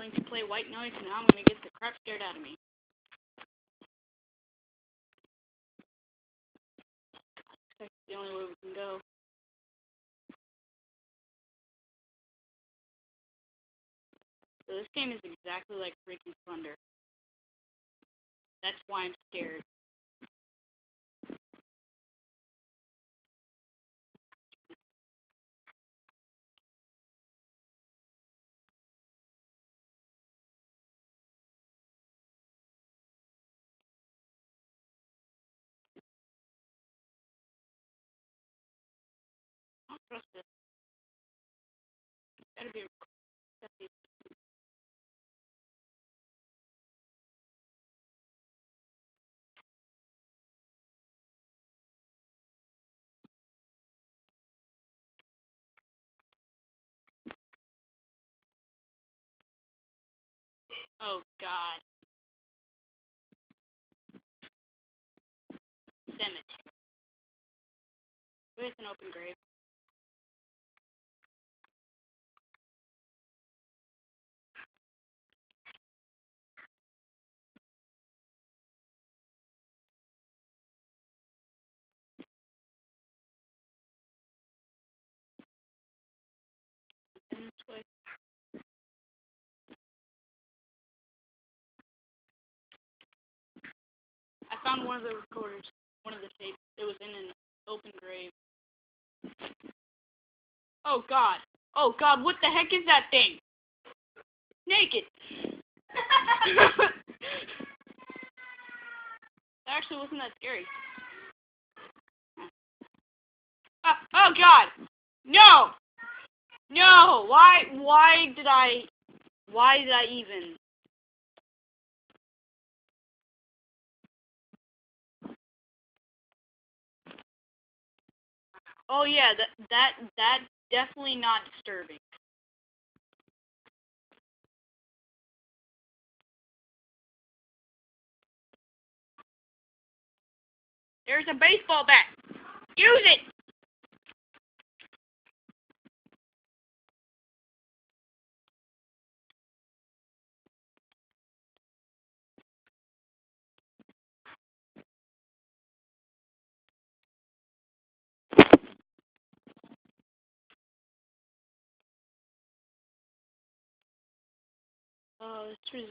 willing to play white noise, and now I'm gonna get the crap scared out of me. That's the only way we can go. So this game is exactly like freaking Thunder. That's why I'm scared. I don't trust this. Gotta be. Oh God. Cemetery. With an open grave. And this way. I found one of the recorders. One of the tapes. It was in an open grave. Oh God. Oh God. What the heck is that thing? Naked. That actually wasn't that scary. Oh God! No! No! Why did I even? Oh yeah, that definitely not disturbing. There's a baseball bat. Use it! Oh, this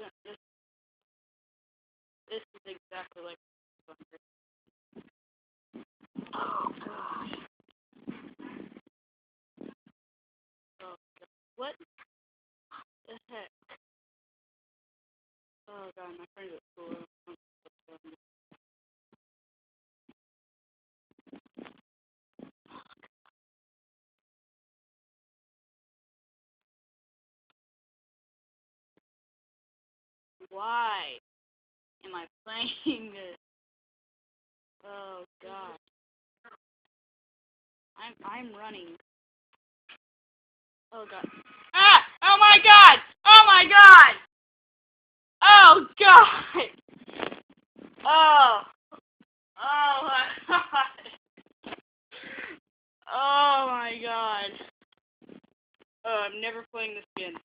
is exactly like Thunder. Oh gosh. Oh God. What the heck? Oh God, my friend is cool. Why am I playing this? Oh God. I'm running. Oh God. Ah! Oh my God! Oh my God! Oh God! Oh! Oh my God! Oh my God! Oh, I'm never playing this again.